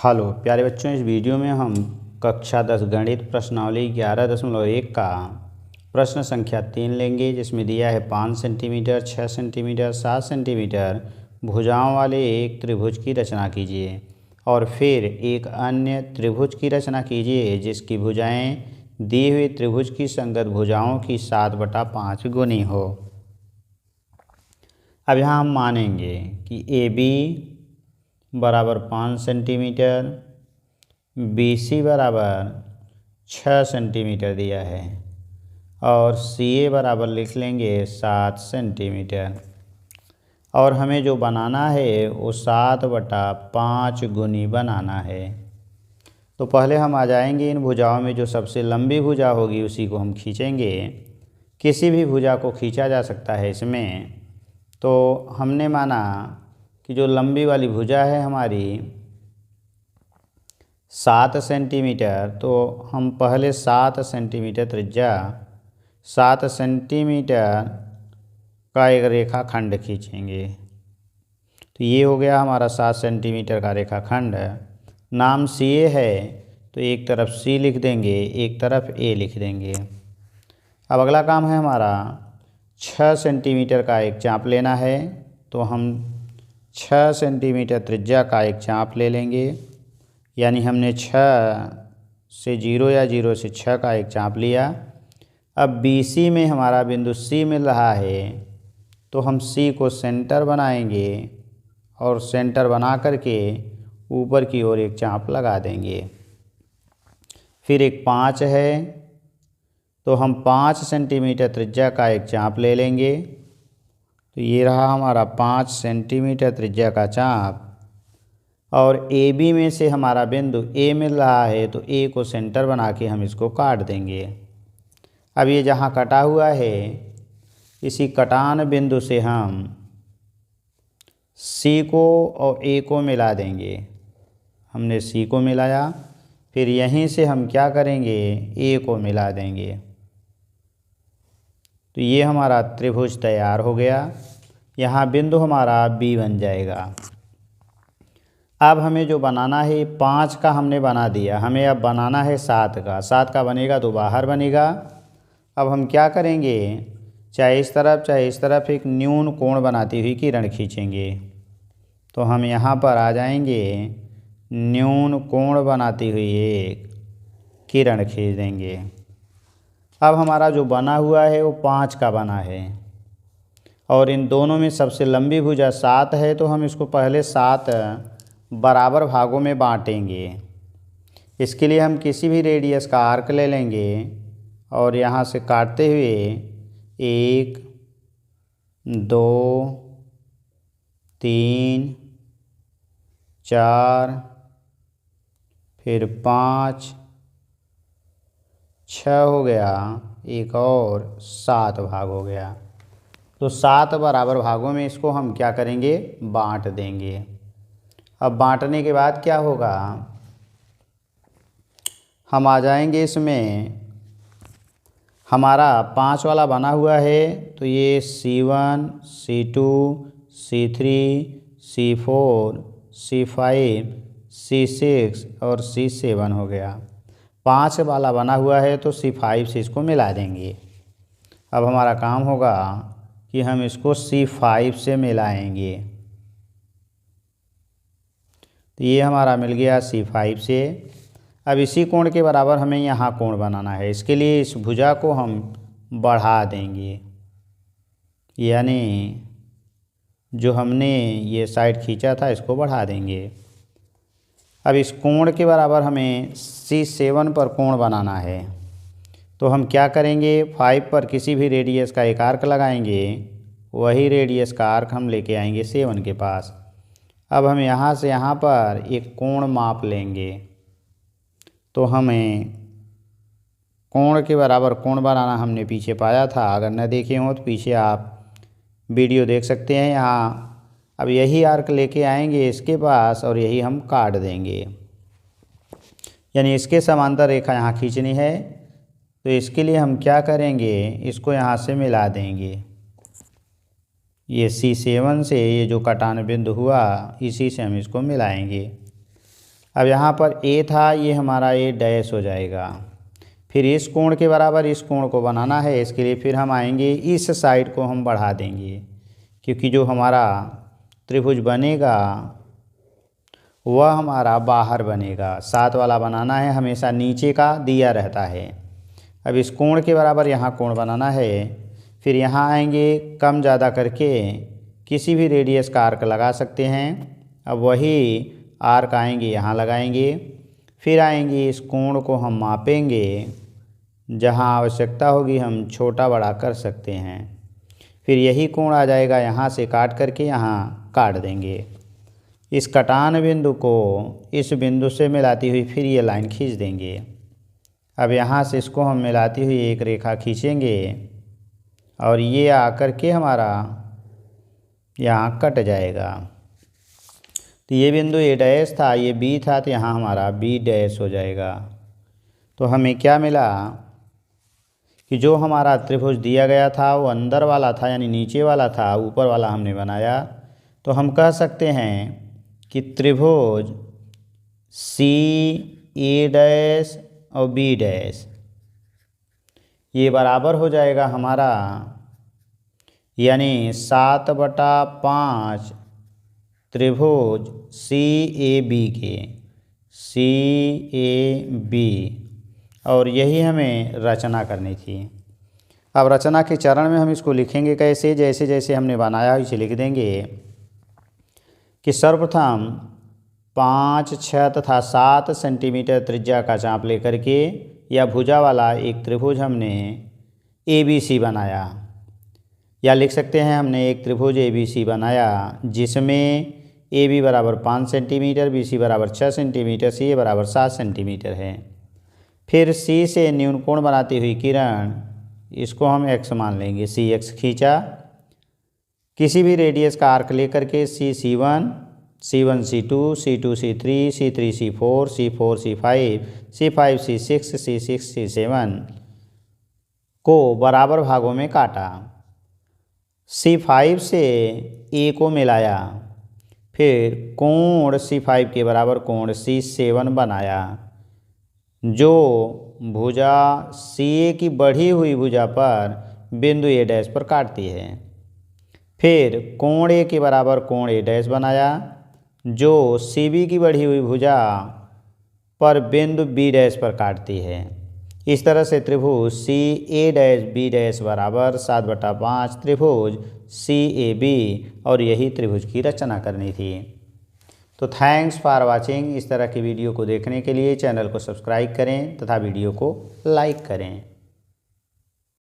Hello प्यारे बच्चों, इस वीडियो में हम कक्षा 10 गणित प्रश्नावली 11.1 का प्रश्न संख्या 3 लेंगे, जिसमें दिया है 5 सेंटीमीटर, 6 सेंटीमीटर, 7 सेंटीमीटर भुजाओं वाले एक त्रिभुज की रचना कीजिए और फिर एक अन्य त्रिभुज की रचना कीजिए जिसकी भुजाएं दी हुई त्रिभुज की संगत भुजाओं की 7/5 गुनी हो। अब यहाँ हम मानेंगे कि ए बी बराबर 5 सेंटीमीटर, बी सी बराबर 6 सेंटीमीटर दिया है और सी ए बराबर लिख लेंगे 7 सेंटीमीटर। और हमें जो बनाना है वो 7/5 गुनी बनाना है। तो पहले हम आ जाएंगे इन भुजाओं में, जो सबसे लंबी भुजा होगी उसी को हम खींचेंगे। किसी भी भुजा को खींचा जा सकता है इसमें। तो हमने माना कि जो लंबी वाली भुजा है हमारी 7 सेंटीमीटर, तो हम पहले 7 सेंटीमीटर त्रिज्या 7 सेंटीमीटर का एक रेखाखंड खींचेंगे। तो ये हो गया हमारा 7 सेंटीमीटर का रेखाखंड। नाम सी ए है तो एक तरफ सी लिख देंगे, एक तरफ ए लिख देंगे। अब अगला काम है हमारा 6 सेंटीमीटर का एक चाप लेना है। तो हम 6 सेंटीमीटर त्रिज्या का एक चाप ले लेंगे, यानी हमने 6 से 0 या 0 से 6 का एक चाप लिया। अब बी सी में हमारा बिंदु सी मिल रहा है तो हम सी को सेंटर बनाएंगे और सेंटर बना करके ऊपर की ओर एक चाप लगा देंगे। फिर एक 5 है तो हम 5 सेंटीमीटर त्रिज्या का एक चाप ले लेंगे। तो ये रहा हमारा 5 सेंटीमीटर त्रिज्या का चाप। और ए बी में से हमारा बिंदु ए मिल रहा है तो ए को सेंटर बना के हम इसको काट देंगे। अब ये जहाँ कटा हुआ है इसी कटान बिंदु से हम सी को और ए को मिला देंगे। हमने सी को मिलाया, फिर यहीं से हम क्या करेंगे, ए को मिला देंगे। तो ये हमारा त्रिभुज तैयार हो गया। यहाँ बिंदु हमारा बी बन जाएगा। अब हमें जो बनाना है 5 का हमने बना दिया, हमें अब बनाना है 7 का। 7 का बनेगा तो बाहर बनेगा। अब हम क्या करेंगे, चाहे इस तरफ एक न्यून कोण बनाती हुई किरण खींचेंगे। तो हम यहाँ पर आ जाएंगे, न्यून कोण बनाती हुई एक किरण खींच देंगे। अब हमारा जो बना हुआ है वो 5 का बना है और इन दोनों में सबसे लंबी भुजा 7 है तो हम इसको पहले 7 बराबर भागों में बांटेंगे। इसके लिए हम किसी भी रेडियस का आर्क ले लेंगे और यहाँ से काटते हुए 1 2 3 4 फिर 5 6 हो गया, एक और 7 भाग हो गया। तो 7 बराबर भागों में इसको हम क्या करेंगे, बांट देंगे। अब बांटने के बाद क्या होगा, हम आ जाएंगे इसमें, हमारा 5 वाला बना हुआ है तो ये C1 C2 C3 C4 C5 C6 और C7 हो गया। 5 वाला बना हुआ है तो C5 से इसको मिला देंगे। अब हमारा काम होगा कि हम इसको C5 से मिलाएंगे। तो ये हमारा मिल गया C5 से। अब इसी कोण के बराबर हमें यहाँ कोण बनाना है। इसके लिए इस भुजा को हम बढ़ा देंगे, यानी जो हमने ये साइड खींचा था इसको बढ़ा देंगे। अब इस कोण के बराबर हमें C7 पर कोण बनाना है। तो हम क्या करेंगे, 5 पर किसी भी रेडियस का एक आर्क लगाएंगे, वही रेडियस का आर्क हम लेके आएंगे 7 के पास। अब हम यहाँ से यहाँ पर एक कोण माप लेंगे। तो हमें कोण के बराबर कोण बनाना हमने पीछे पाया था, अगर न देखे हो तो पीछे आप वीडियो देख सकते हैं। यहाँ अब यही आर्क लेके आएंगे इसके पास और यही हम काट देंगे, यानी इसके समांतर रेखा यहाँ खींचनी है। तो इसके लिए हम क्या करेंगे, इसको यहाँ से मिला देंगे। ये C7 से ये जो कटान बिंदु हुआ इसी से हम इसको मिलाएंगे। अब यहाँ पर ए था, ये हमारा ए डैश हो जाएगा। फिर इस कोण के बराबर इस कोण को बनाना है, इसके लिए फिर हम आएंगे इस साइड को हम बढ़ा देंगे, क्योंकि जो हमारा त्रिभुज बनेगा वह हमारा बाहर बनेगा। 7 वाला बनाना है, हमेशा नीचे का दिया रहता है। अब इस कोण के बराबर यहाँ कोण बनाना है, फिर यहाँ आएंगे कम ज़्यादा करके किसी भी रेडियस का आर्क लगा सकते हैं। अब वही आर्क आएंगे यहाँ लगाएंगे, फिर आएंगे इस कोण को हम मापेंगे, जहाँ आवश्यकता होगी हम छोटा बड़ा कर सकते हैं। फिर यही कोण आ जाएगा, यहाँ से काट करके यहाँ काट देंगे। इस कटान बिंदु को इस बिंदु से मिलाती हुई फिर ये लाइन खींच देंगे। अब यहाँ से इसको हम मिलाती हुई एक रेखा खींचेंगे और ये आकर के हमारा यहाँ कट जाएगा। तो ये बिंदु ए डैश था, ये बी था, तो यहाँ हमारा बी डैश हो जाएगा। तो हमें क्या मिला कि जो हमारा त्रिभुज दिया गया था वो अंदर वाला था, यानी नीचे वाला था, ऊपर वाला हमने बनाया। तो हम कह सकते हैं कि त्रिभुज सी ए डैश और बी डैश ये बराबर हो जाएगा हमारा, यानी 7/5 त्रिभुज सी ए बी के, सी ए बी। और यही हमें रचना करनी थी। अब रचना के चरण में हम इसको लिखेंगे कैसे, जैसे जैसे हमने बनाया इसे लिख देंगे कि सर्वप्रथम 5, 6 तथा 7 सेंटीमीटर त्रिज्या का चाप लेकर के या भुजा वाला एक त्रिभुज हमने ABC बनाया, या लिख सकते हैं हमने एक त्रिभुज ABC बनाया जिसमें AB बराबर 5 सेंटीमीटर, BC बराबर 6 सेंटीमीटर, CA बराबर 7 सेंटीमीटर है। फिर C से न्यून कोण बनाती हुई किरण, इसको हम x मान लेंगे, CX खींचा। किसी भी रेडियस का आर्क लेकर के C1 C2 C2 C3 C3 C4 C4 C5 C5 C6 C6 C7 को बराबर भागों में काटा। C5 से A को मिलाया, फिर कोण C5 के बराबर कोण C7 बनाया, जो भुजा CA की बढ़ी हुई भुजा पर बिंदु A डैश पर काटती है। फिर कोण A के बराबर कोण A डैश बनाया, जो CB की बढ़ी हुई भुजा पर बिंदु B डैश पर काटती है। इस तरह से त्रिभुज CA डैश B डैश बराबर 7/5 त्रिभुज CAB, और यही त्रिभुज की रचना करनी थी। तो थैंक्स फॉर वाचिंग। इस तरह की वीडियो को देखने के लिए चैनल को सब्सक्राइब करें तथा वीडियो को लाइक करें।